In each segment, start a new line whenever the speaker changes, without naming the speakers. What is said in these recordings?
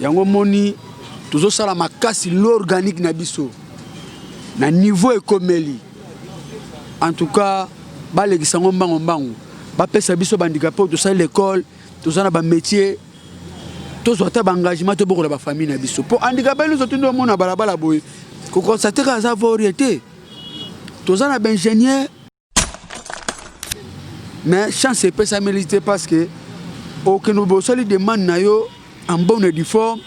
yango moni toujours sala makasi l'organique na biso na niveau ekomeli en tout cas balekisa ngo mbango ba pesa biso bandikapo to sa l'école to sa na ba métier to so ta ba engagement to boko la ba famille na biso pour handicapé nous tout ndo mona balabala boy ko constater ka za variété to sa na ba ingénieur mais chance peut ça mériter parce que aucun nous soli demande na yo en bonne et due forme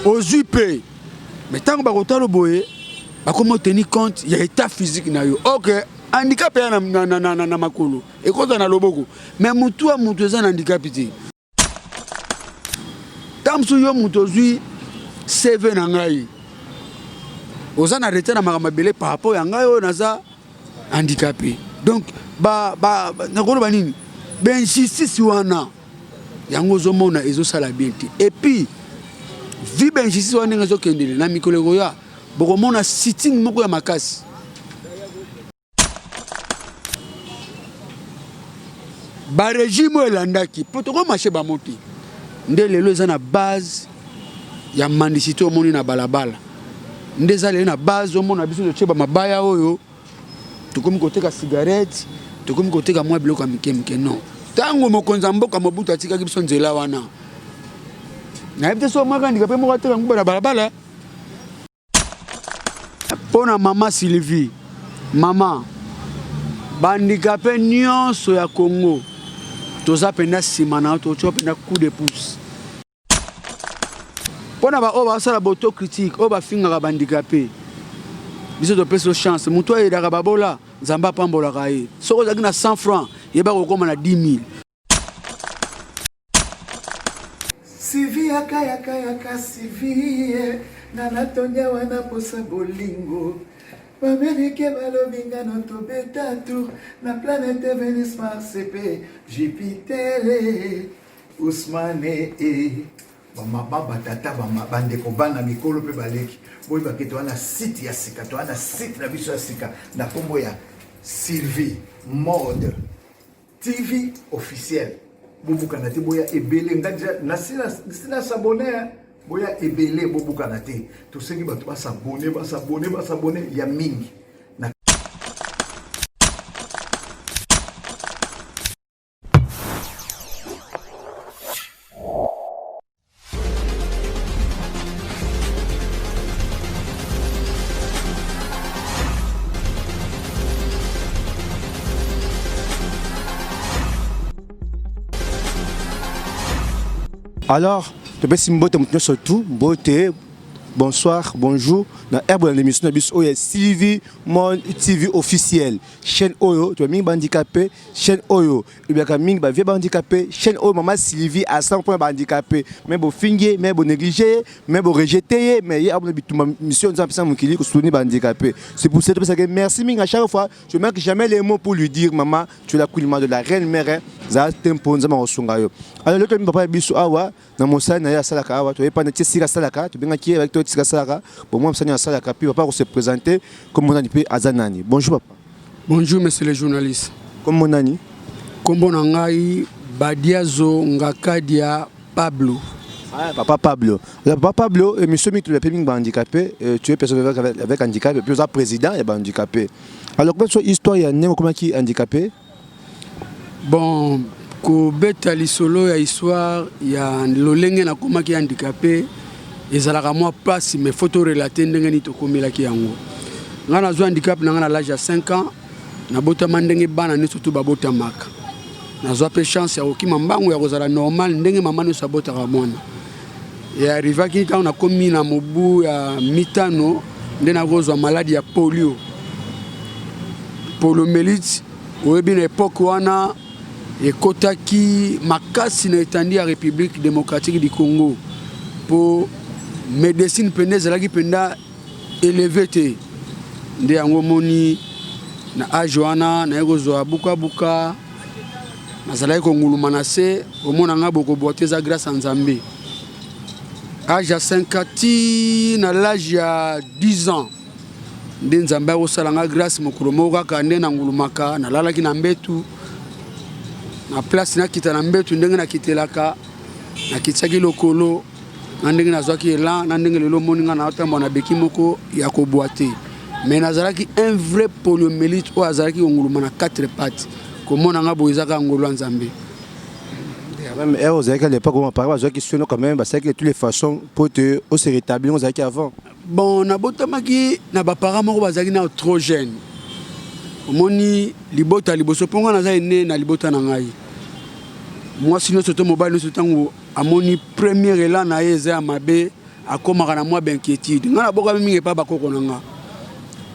aux UP mais tant que ba kotalo boy ba comment tenir compte il y a état physique na yo OK handicapé na makolo et quand on a loboko mais mutu a mutu za handicapé tamsu yo mutu zui CV na ngai ozana arrêté na makamabele par rapport à ngai o naza handicapé donc nakolo banini ben justice wana yango zo mona ezo sala bien et puis vi ben justice wana ngazo kendele na mikolo goya boko mona sitting moko ya makasi ba régime elandaki protocole marché ba monti nde lelo eza na base ya mandicité omoni na balabala nde eza lelo na base omona biso to ba mabaya oyo tukomi koteka cigarette tukomi koteka mwa biloko ya mike non tango mokonza mboka mobutu atikaki biso nzela wana na yebite so mwa handicapé moko ateka nguba na balabala pona mama Sylvie mama bandicapé nyonso ya Congo toza penda simana to penda coup de pouce pona ba o ba sala boto critique o ba finga ba handicapé biso to pesa chance muto e daga babola nzamba pambola kaye soko zaki na 100 francs yeba ko koma na 10 000
Sivi yaka sivi na natonya wana posa bolingo Amerike balobinga no to betatu na planète Vénus Mars et Jupiter Ousmane e baba tata bande ko bana mikolo pe baleki boy baketo wana site ya sika to wana site na biso ya sika na kombo ya Sylvie Mode TV officiel bobuka na te boya ebele ngaja na sina s'abonner boya ebele bobuka na te to sengi bato ba s'abonner ya mingi na
Alors, je vais vous surtout, beauté, bonsoir, bonjour. Dans l'émission de Sylvie Mon TV officiel. Chaîne Oyo, tu as mis handicapé, chaîne Oyo. Il y a mis handicapé, chaîne Oyo, maman Sylvie à 100% handicapé. Mais vous fingez, mais vous négligez, mais vous rejetez, mais il y a une mission de soutenir handicapé. C'est pour ça que merci à chaque fois. Je ne manque jamais les mots pour lui dire, maman, tu es la couille de la reine mère. Ça a tempo, ça m'a reçu. Alors, le papa Bissou Awa, dans mon sein, il y a Salaka Awa, tu n'as pas de Tessira Salaka, tu viens qui avec toi Tessira Salaka. Pour moi, je suis Salaka, puis papa se présenter comme mon ami Azanani. Bonjour papa.
Bonjour monsieur le journaliste.
Comme mon ami.
Comme mon ami Badiazo Ngakadia Pablo.
Ah, papa Pablo. Alors, papa Pablo, monsieur Mick, tu es handicapé, tu es personne avec handicap, et puis tu es président et handicapé. Alors, comment est l'histoire, il y a un comment qui est handicapé?
Bon, ko beta lisolo ya histoire ya lolenge na koma ki handicapé ezalaka moi place mais photo relater ndenge ni to komela ki yango ngana zo handicap na ngana l'âge ya 5 ans na bota mandenge bana ni surtout babota maka na zo pe chance ya okima mbangu ya kozala normal ndenge mama no sabota ka mwana ya arriva ki ta na komi na mobu ya mitano ndena kozwa maladie ya poliomyélite oyebi na époque wana et kotaki makasi na etandi ya République démocratique du Congo pour médecine pende zalaki penda élevé te nde yango moni na age wana na ekozwa buka nazalaki konguluma na se omona nga bokobote za grâce à Nzambe age ya 5 ans ti na l'âge ya 10 ans nde Nzambe akosala nga grâce mokolo moko kaka nde nangulumaka nalalaki na mbetu na place na kita na mbetu ndenge na kitelaka nakitsaki lokolo na ndenge nazwaki elan na ndenge lelo moninga na otambo na beki moko ya koboite mais nazalaki un vrai poliomyélite oyo azalaki konguluma na 4 pattes komona nga boye ezaka ngolo ya nzambe.
Même vous avez qu'à l'époque, on parlait de qui quand même, c'est que de toutes les façons pour te se rétablir, on savait qu'avant.
Bon, na botamaki na ba parents moko bazaki na trop jeune. Omoni libota liboso ponga na za ene na libota na ngai. Moi sinon surtout mobile no sotango amoni première élan na yeza mabe akomaka na moi d'inquiétude. Nga na boka mingi pa bakoko na nga.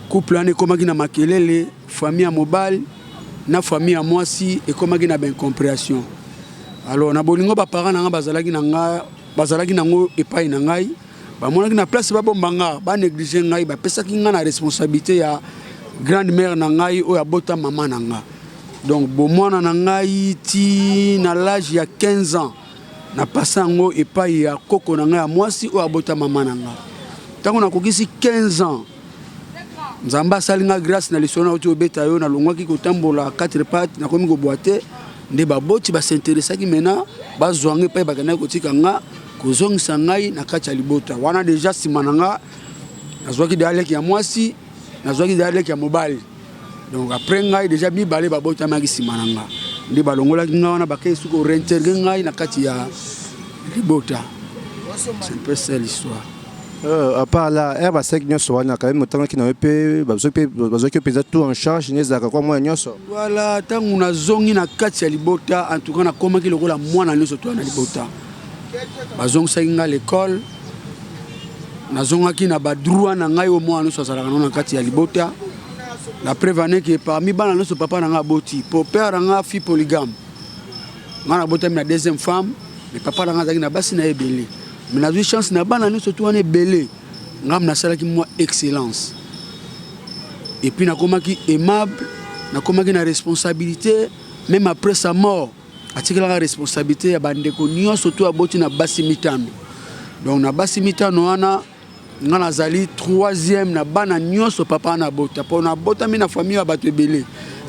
Couple ane komaki na makelele, famille à mobile na famille à moi si et komaki na ben compréhension. Alors na bolingo ba parents na nga bazalaki nango epai na ngai ba monaki na place ba bombanga ba négliger ngai ba pesaki nga na responsabilité ya grande mère na ngai o ya bota maman na nga. Donc bo mwana na ngai ti na l'âge ya 15 ans na pasango epai ya koko na ngai ya mwasi o ya bota maman na nga. Tango na kokisi 15 ans Nzamba salinga grâce na lisona oti obeta yo na longwaki kotambola 4 pattes na komi ko boite nde baboti ba s'intéressaki mena bazwange pa bakana kotika nga kozongisa ngai na kati ya libota wana déjà simana nga nazwaki dialect ya mwasi nazwaki dialect ya mobile donc après ngai déjà mibale babota maki simana nga nde balongolaki nga wana bakay suko réintégrer ngai na kati ya libota. C'est un peu ça l'histoire.
À part là, elle sait que nous sommes quand même autant qu'il n'a pas besoin que tout en charge, nous avons quoi moi nous.
Voilà, tant on a zongi na kati ya libota, en tout cas na comment qu'il roule moi na nous surtout na libota. Bazong sainga l'école, na zonga ki na badrua na ngai au moins nous sosala na kati ya libota. La prévenir que parmi bana nous papa na nga boti, pour père na fille polygame. Ngana bota na deuxième femme, mais papa na nga zaki na basi na ebele. Mais na chance na bana nous surtout on est belé. Ngam na sala ki moi excellence. Et puis na komaki aimable, na komaki na responsabilité même après sa mort. Atikala la responsabilité ya bandeko nyo surtout aboti na basi mitano. Donc na basi mitano wana ngana zali 3e na bana nyonso papa na bota. Po na bota mi na famille ya bato belé.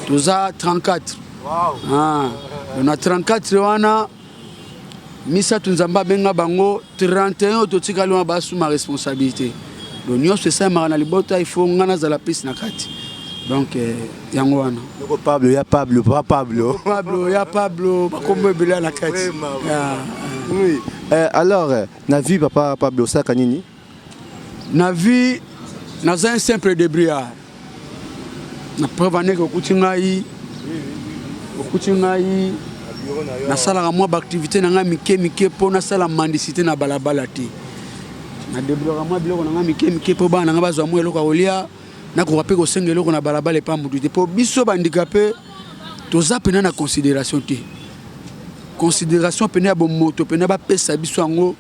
Toza 34. Wow. Ah. On a 34 wana Misa Tunzamba benga bango 31 totika lwa basu ma responsabilité. Donc nyonso ça marana libota il faut ngana za la piste na kati. Donc yango wana.
Pablo ya Pablo, pas Pablo.
Pablo ya Pablo bakombe bila na kati.
Oui. Alors na vie papa Pablo ça kanini?
Na vie na un simple débrouillard. Na prévenir ko kutingai. Okutingai na sala moi activité na nga mike po na sala mendicité na balabala te na débrouiller moi biloko na nga mike po bana nga bazwa mo eloko olia na ko rapé ko senga eloko na balabala pa mutu te po biso bandicapé toza pena na considération pena bo moto pena ba pesa biso ngo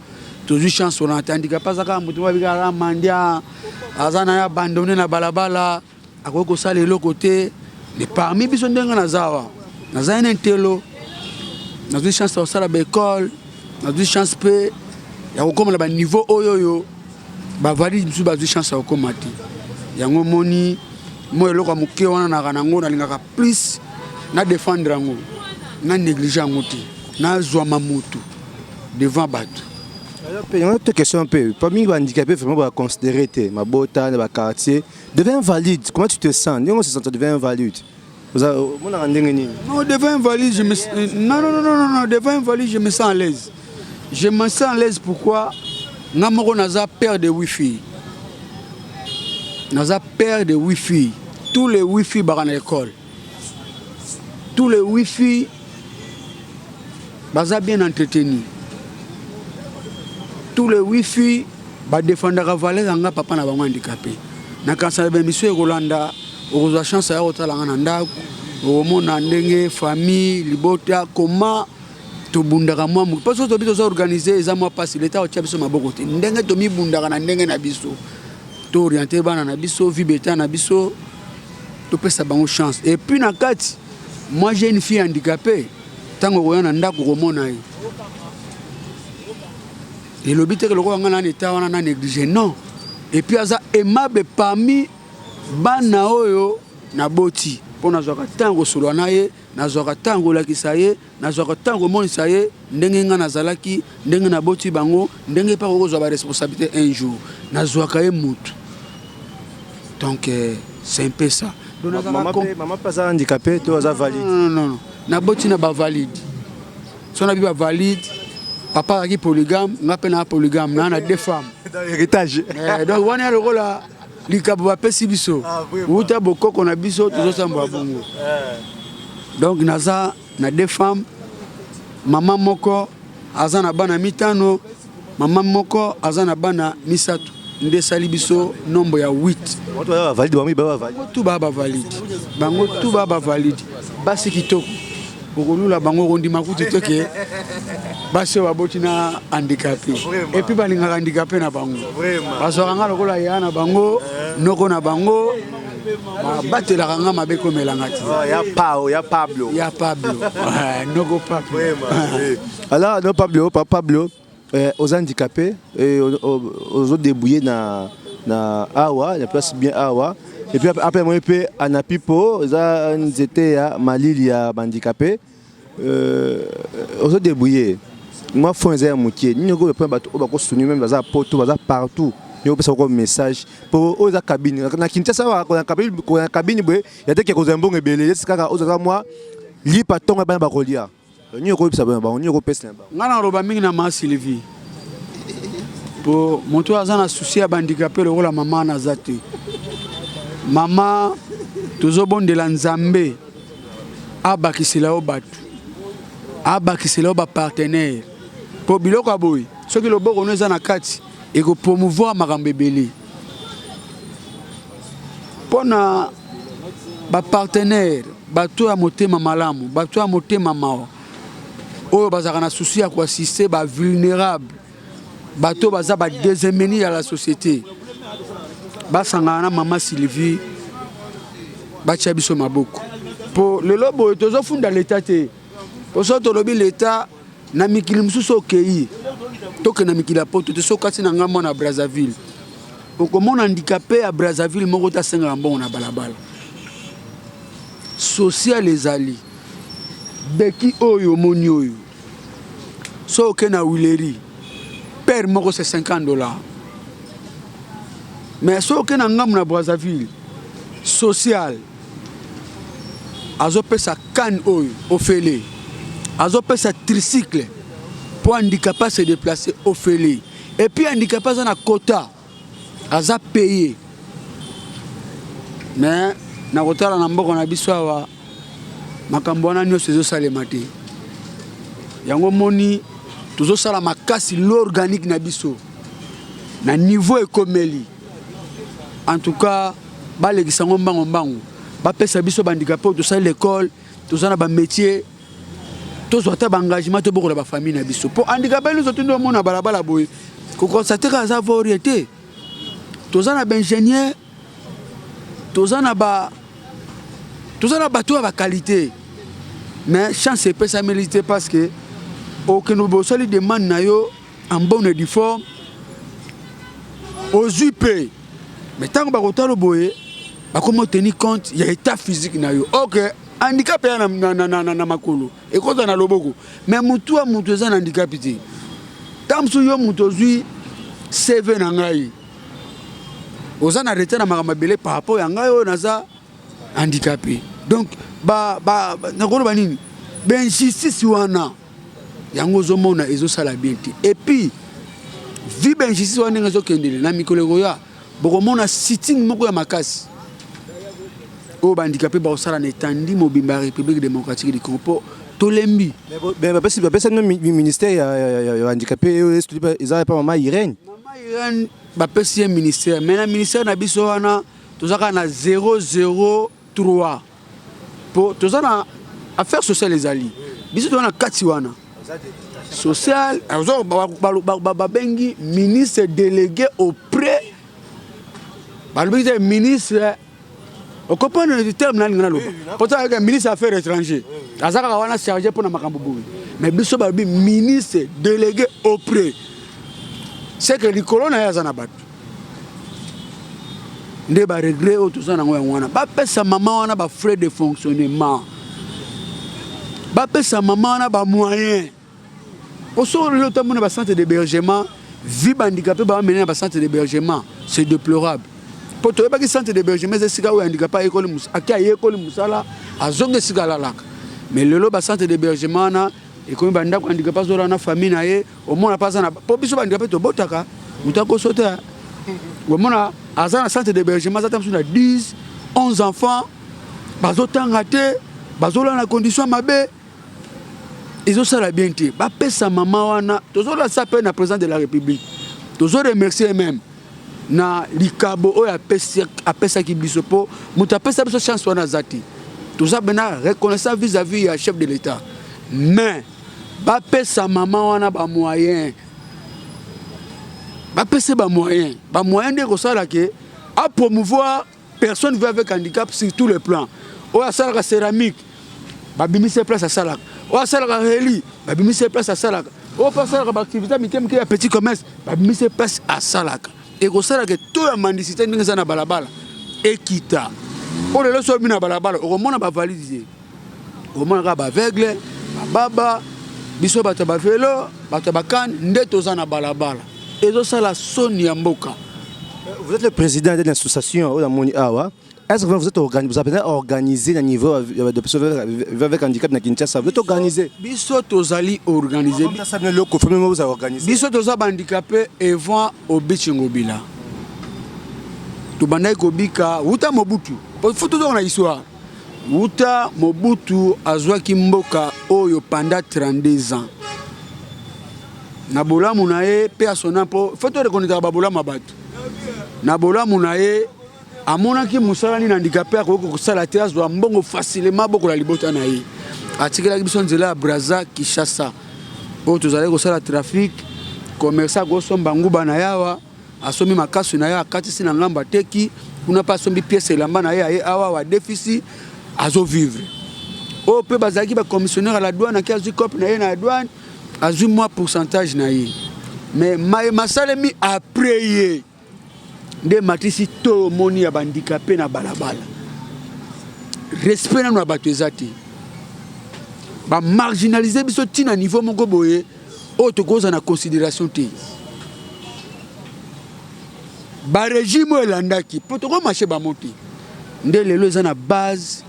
tozu chance on handicapé pas aka mutu ba bika mandia azana ya abandonné na balabala akoko sala eloko te mais parmi biso ndenga na zawa na za un telo na une chance au sala l'école na une chance pe ya kokoma na niveau oyoyo ba valide biso ba une chance au komati yango moni mo eloko muke wana na kanango na lingaka plus na défendre ngo na négliger ngo te na zwa mamutu devant bato.
Alors il y a une autre question un peu parmi les handicapés vraiment va considérer ma bota dans quartier devient invalide comment tu te sens on se sent devient invalide.
Non, devant invalide, je me sens... Non, devant invalide, je me sens à l'aise. Je me sens à l'aise pourquoi Namoro n'a peur de Wi-Fi. N'a peur de Wi-Fi. Tous les Wi-Fi sont à l'école. Tous les Wi-Fi sont bien entretenus. Tous les Wi-Fi défendent la valeur de papa n'a pas handicapé. Na kansa be monsieur Rolanda okozwa chance ya kotala nga na ndako omona ndenge famille libota comment tobundaka mwa mu parce que tobito za organiser eza mwa passe l'état otia biso maboko te ndenge tomi bundaka na ndenge na biso to orienter bana na biso vibeta na biso to pesa bango chance et puis na kati moi j'ai une fille handicapée tango koya na ndako komona ye et le but que le nga na état wana na négliger non et puis aza aimable parmi bana oyo na boti mpo nazwaka ntango soloa na ye, nazwaka ntango olakisa ye, nazwaka ntango omonisa ye ndenge nga nazalaki, ndenge naboti bango, ndenge mpa kokozwa baresponsabilité un jour, nazwaka ye mutu. Donc c'est un peu ça.
Maman pas handicapé, toi ça valide.
Non. Naboti na ba valide. So na bi ba valide. Papa qui polygame, nga pe na polygame, na 2 femmes.
Dans l'héritage.
Donc on est le rôle là, likabo ba pesi biso. Uta bokoko na biso tozo samba bongo. Donc naza na 2 femmes. Maman moko azana bana mitano, maman moko azana bana misato. Nde sali biso nombre ya 8.
Moto ba valide ba valide.
Tout ba valide. Bango tout ba valide. Basi kitoko. Okolula bango rondi makuti toke. Basi baboti na handicapé. Et puis balinga handicapé na bango. Parce que nga lokola ya na bango, noko na bango. Batela nga mabe komelanga ti.
Ya Pablo.
Noko Pablo.
Alors non Pablo. Aux handicapés et aux autres débrouillés na awa, la place bien awa. Et puis après moi peut anapipo, ça c'était à Malili ya handicapé. Aux autres débrouillés. Moi fonzé à moitié. Ni go point bato ba ko sunu même dans poto baza partout. Ni ko comme message pour aux cabine. Na Kinshasa wa ko cabine boye, ya te ke ko zambongo ebele, c'est kaka aux moi li patonga ba kolia. Ni ko pesa ba, ni ko pesa ba.
Ngana roba mingi na ma Sylvie. Pour moto azana souci ya handicapé le la maman na zate. Maman tozobondela Nzambe abakisela o batu. Abakisela o ba partenaire. Pour biloko aboy, soki loboko no ezana kati et ko promouvoir makambo ebele. Pona ba partenaire, bato ya motema malamu, bato ya motema mao. Oyo bazaka na souci ya ko assister ba vulnérable. Bato baza ba désémini à la société. Basanga na maman Sylvie bacha biso maboko. Po le lobo tozo funda l'état te. Po so to lobi l'état na mikili mususu okei. Toke na mikili poto te so kati na ngamo na Brazzaville. Okomona handicapé à Brazzaville moko ta senga mbongo na balabala. Social ezali. Beki oyo moni oyo. So ke na Wileri. Père moko c'est $50. Mais so ke na ngamo na Brazzaville social azo pesa can oyo ofele. Azo pesa tricycle pour handicapé se déplacer ofele. Et puis handicapé ça na quota aza payé. Mais na kotala na mboko na biso awa makambo wana nyonso ezosalema te. Yango moni tozosala makasi l'organique na biso na niveau ekomeli. En tout cas balekisa ngo mbango bapesa biso bandicapé tosala l'école tozana ba métier tozwa ta engagement to bokola ba famille na biso po handicapé nous otundo mona balabala boy ko constater ka za variété tozana ba ingénieur tozana ba to ba qualité mais chance et pesa milité parce que aucun nouveau soli demande na yo en bonne et due forme aux UP mais tant que ba kotalo boye ba comment tenir compte il y a état physique na yo OK handicap ya na makolo et ko na loboko mais mutu a mutu za handicap ti tamsu yo mutu zui CV na ngai ozana arrêter na makamabele par rapport ya ngai o naza handicapé donc ba nakolo banini ben justice wana yango zomona ezosala bien te et puis vi ben justice wana ngazo kendele na mikolo ya bokomona sitting moko ya makasi o handicapé ba osala na etandi mobimba République démocratique du Congo tolembi
mais ba no ministère ya handicapé ils ont pas maman Irène
ba pesi ministère mais na ministère na biso wana tozaka na 003 pour tozana affaires sociales les alliés biso tozana kati wana social ba bengi ministre délégué auprès ba ministre au comprendre du terme nani ngana loba pourtant avec un ministre affaires étrangères azaka wana chargé pour na makambo boui mais biso ba ministre délégué auprès c'est que les colons ya zana bat nde ba régler o tout ça nango wana ba pesa maman wana ba frais de fonctionnement ba pesa maman wana ba moyens au sort le temps ba centre d'hébergement vie handicapé ba mener ba centre d'hébergement c'est déplorable pour toi ba ki centre d'hébergement c'est sika ou handicapé école musa akia école musala azonge sika lalaka mais lelo ba centre d'hébergement na et comme ba ndako handicapé zo na famille na ye au moins pas na po biso ba handicapé to botaka mutako sauter au moins azana centre d'hébergement ça tamsuna 10 11 enfants bazo tangate bazo la na condition mabe ils ont ça la bien té ba pesa maman wana tozo la ça pe na président de la République tozo remercier même na likabo o ya pesa ki biso po muta pesa biso chance wana zati toza bena reconnaissant vis-à-vis ya chef de l'État mais ba pesa maman wana ba moyen ba pesa ba moyen de ko sala ke à promouvoir personne vivant avec handicap sur tous les plans o ya sala céramique ba bimise place à sala o sala heli ba bimise place à sala o pas sala ba activité mikem ya petit commerce ba bimise place à sala et ko sala ke to ya mendicité ndinga na balabala ekita o le so mina balabala o mona ba valider o mona ka ba aveugle ba baba biso ba ta ba vélo ba ta ba kan ndeto za na balabala et ça la Sonia Mboka.
Vous êtes le président d'une association au Moni Awa. Est-ce que vous êtes organisé à niveau de personnes avec handicap na Kinshasa? Vous êtes organisé?
Biso tozali organisé. Biso tozali handicapé et vont au Bichingobila. Tubandai kobika uta Mobutu. Faut tout dans la histoire. Uta Mobutu azwaki Mboka oyo pendant 32 ans. Nabola munae pe asona po faut reconnaître babola mabatu nabola munae amona ki musala ni handicapé ko sala théâtre do mbongo facilement boko la libota na ye atikela biso nzela Braza Kinshasa o tozale ko sala trafic commerçant go somba nguba na yawa asomi makasu na ya kati sina ngamba teki kuna pas sombi pièce elamba na ye awa wa déficit azo vivre o pe bazaki ba commissionnaire à la douane qui a du cop na ye na douane azui moi pourcentage na ye mais masalemi après de matisi to moni ya bandicapé na balabala respect na bato ezati ba marginaliser biso tina niveau moko boye o to koza na considération te ba régime elandaki po to ko marché ba monter nde lelo eza na base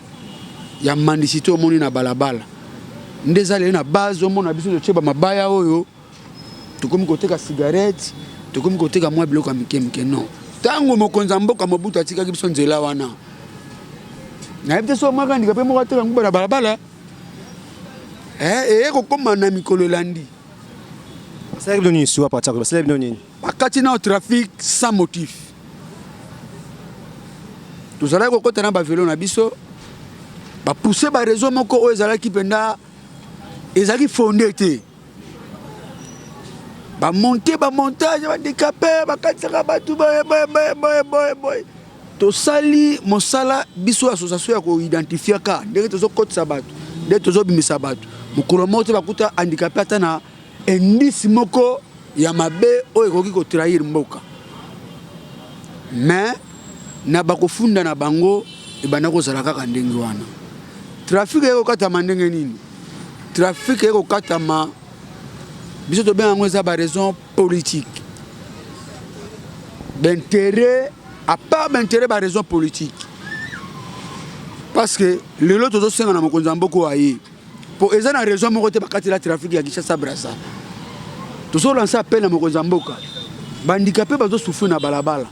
ya mandicité moni na balabala ndezale na base omona biso tsheba mabaya oyo tukomi koteka cigarette tukomi koteka mwa biloko mikemike non tango mokonza mboka Mobutu atika biso nzela wana na ebte so mwa kandi kape moko ateka nguba na balabala ko koma na mikolo landi
ça est devenu soit pas ça c'est devenu
bakati na trafic sans motif tozala ko kota na ba vélo na biso ba pousser ba réseau moko o ezalaki penda ezaki fondé te ba monter ba montage ba décapé ba katsaka batu boy to sali mosala biso association ya ko identifier ka ndenge tozo kotisa batu ndenge tozo bimisa batu mukolo mote bakuta handicapé ata na indice moko ya mabe o ekoki ko trahir mboka mais na bakofunda na bango ebana ko zala kaka ndenge wana trafic eko kata mandenge nini trafic eko katama biso to bien ngweza ba raison politique d'intérêt à part d'intérêt ba raison politique parce que le lot to senga na mokonza mboko ayi pour eza na raison moko te bakati la trafic ya Kinshasa Braza to so lancer appel na mokonza mboka bandicapé bazo souffrir na balabala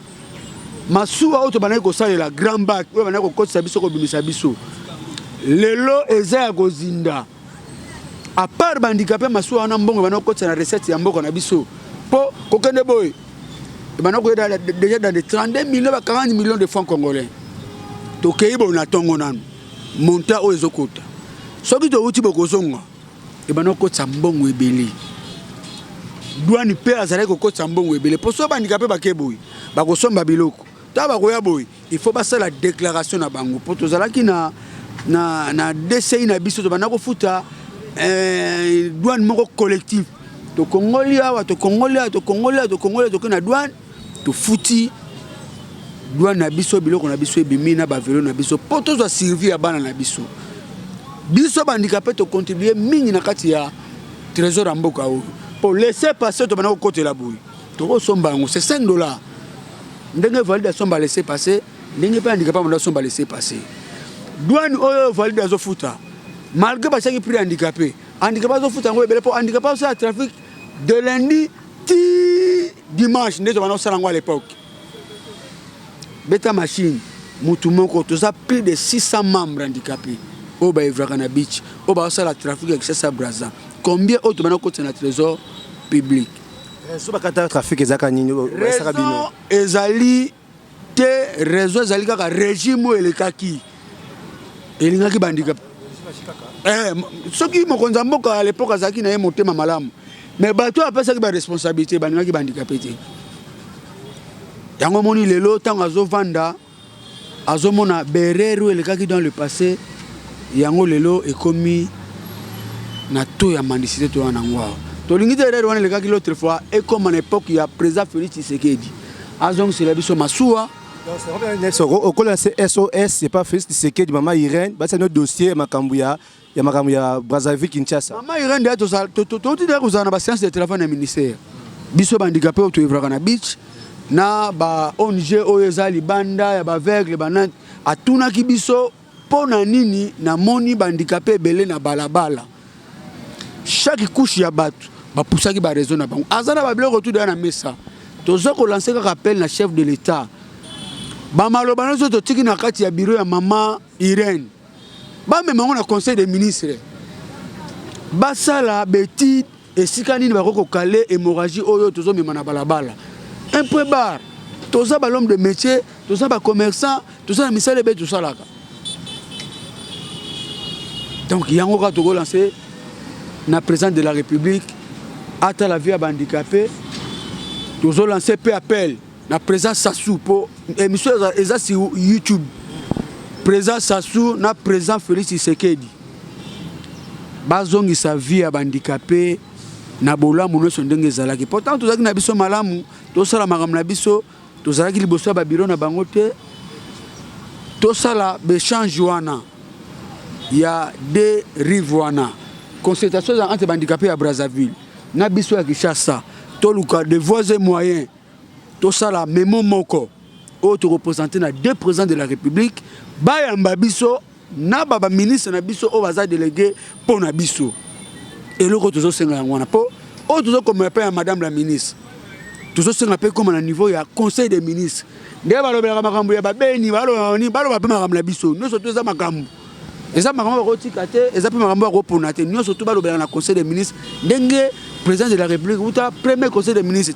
masuwa auto banai ko sala la grand bac o banai ko kotisa biso ko bimisa biso lelo eza ya kozinda à part bandicapé masuwa na mbongo banai ko kotisa na recette ya mboka na biso po kokende boy banai ko déjà dans des 32 millions 40 millions de francs congolais to keibo na tongo nanu monta o ezokota soki to uti bokozonga e banai ko kotisa mbongo ebele douane pe azali ko kotisa mbongo ebele po so bandicapé bakeboy bakosomba biloko taba koya boy il faut passer la déclaration na bango pour tozalaki na DCI na biso to banako futa douane moko collectif to Congolia wa to Congolia to na douane to futi douane na biso biloko na biso ebimi na ba vélo na biso po tozwa survie ya bana na biso biso bandicapé to contribuer mingi na kati ya trésor ya mboka oyo pour laisser passer to bana kokotela boye tokosomba yango c'est $5 ndenge validation ba laisser passer ndenge pe handicapé validation ba laisser passer douane oyo valide azofuta malgré basaki prix handicapé azofuta yango ebele po handicapé osala trafic de lundi ti dimanche nde to bana osala yango à l'époque beta machine mutu moko toza plus de 600 membres handicapés au Baïvragana Beach au Baïsala trafic avec ça Braza combien autres maintenant côté na trésor public
so bakata trafic ezaka nini basaka bino
ezali te réseau ezali kaka régime elekaki elingaki bandicapé soki mokonza mboka à l'époque azaki na ye motema malamu mais bato apesaki ba responsabilité bandingaki bandicapé te yango moni lelo tango azovanda azomona berero elekaki dans le passé yango lelo ekomi na to ya mandicité to wana ngwa to lingite berero wana elekaki l'autre fois et comme à l'époque ya président Félix Tshisekedi azong c'est la biso masuwa
au col SOS c'est pas Félix Tshisekedi maman Irène ba c'est notre dossier makambu ya Brazzaville Kinshasa
maman Irène de to dire que na ba séance de travail na ministère biso bandicapé to Ivragana Beach na ba ONG oyo libanda ya ba aveugle bana atuna ki biso pona nini na moni bandicapé belé na balabala chaque couche ya bato ba poussaki ba raison na bango azana ba biloko tout na mesa tozo ko lancer ka appel na chef de l'état ba maloba nazo to tiki na kati ya bureau ya maman Irène ba memango na conseil des ministres ba sala beti esika nini ba ko kale hémorragie oyo tozo mema na balabala un peu bar tous les l'homme de métier tous les commerçants tous les misala be tout ça là donc yango ka to lancer na président de la République ata la vie à handicapé tous lancer peu appel na président Sassou pour émission eza sur YouTube président Sassou na président Félix Tshisekedi bazongi sa vie à handicapé na bolamu no sondenge zalaki pourtant tozaki na biso malamu tosala makambo na biso tozalaki liboso ba biro na bango te tosala bechange wana ya de rive wana consultation entre bandicapé à Brazzaville na biso ya Kinshasa toluka de voies et moyens tosala memo moko o to représenter na deux présidents de la République bayamba biso na baba ministre na biso o baza délégué pour na biso et le retour senga yango na po o toujours comme appelle madame la ministre toujours senga pe comme na niveau ya conseil des ministres nde balobela makambo ya babeni baloba pe makambo na biso nous surtout za makambo eza makambo ko tikate eza pe makambo ko ponate nous surtout balobela na conseil des ministres ndenge président de la République ou ta premier conseil des ministres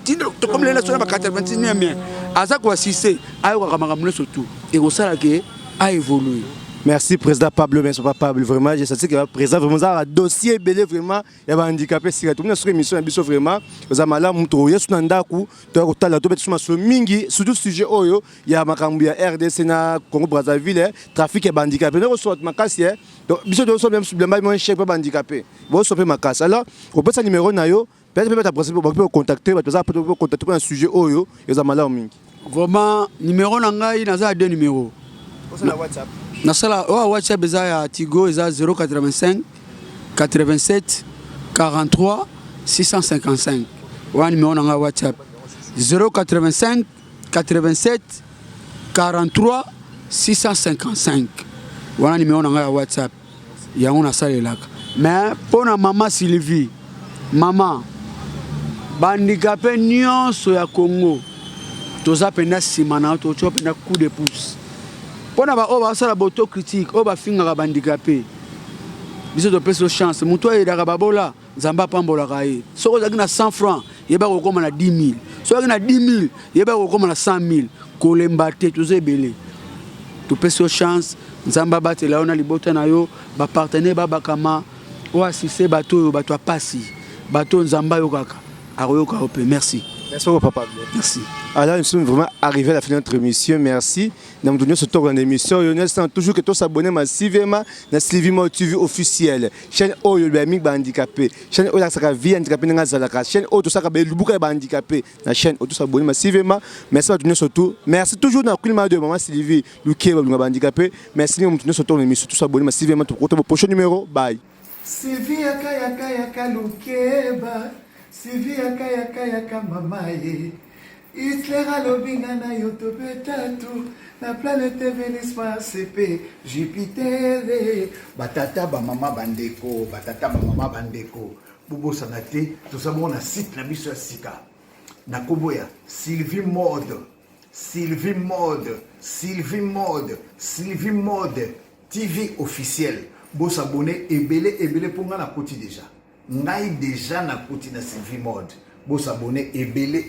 comme les nations ba 89e asa ko assister ayo ka makambo surtout et ko sala ke a évolué.
Merci président Pablo, merci Pablo, vraiment j'ai senti que le président vraiment un dossier belé vraiment il y a handicapé si tout notre émission biso vraiment aux amala muto yesu nandaku to tala to betu maso mingi surtout sujet oyo ya makambu ya RDC na Congo Brazzaville trafic ya handicapé ne reçoit makasi donc biso de même problème moi chef pas handicapé bon sope makasi alors on peut ça numéro na yo peut-être après pour contacter pour contacter pour un sujet oyo aux amala mingi
vraiment numéro na ngai na za deux numéros
na WhatsApp
Nasala WhatsApp eza Tigo eza 085 87 43 655. Wa numéro na WhatsApp 085 87 43 655. Wa numéro na WhatsApp. Yango nasala elaka. Mais pona maman Sylvie, maman bandicapé nyonso ya Congo. Toza penda simana to penda coup de pouce. Pona ba oba sala boto critique oba finga bandicapé biso to peso chance muto ayedaka babola nzamba pambola kaye soko zaki na 100 francs yeba ko koma na 10 000 soko na 10 000 yeba ko koma na 100 000 kolemba te toze belé to peso chance nzamba batela ona libota na yo ba partenaire ba bakama o assisté bato bato apasi bato nzamba yo kaka akoyoka ope merci
beaucoup papa
merci
Alors, nous sommes vraiment arrivés à la fin de notre émission. Merci. Nous avons donné ce tour dans l'émission. Nous sommes toujours que tous s'abonner massivement à Sylvie Mode TV officiel. Chaîne O, il y a un handicapé. Chaîne O, il y a une vie handicapée dans la chaîne O, tout ça, il y a un handicapé. La chaîne O, tout s'abonner massivement. Merci à tous surtout. Merci toujours dans le climat de Maman Sylvie, le qui est handicapé. Merci de nous donner ce tour dans l'émission. Tout s'abonner massivement. Pour le prochain numéro. Bye.
Sylvie yaka lukeba. Sylvie yaka mamaye. Hitler alobinga na yo tobetatu na planète Vénus CP Jupiter batata ba mama bandeko bubo sanate to sabo na site na biso ya sika na koboya Sylvie Mode TV officiel bo s'abonner ebele ponga na koti déjà ngai déjà na koti na Sylvie Mode bo s'abonner ebele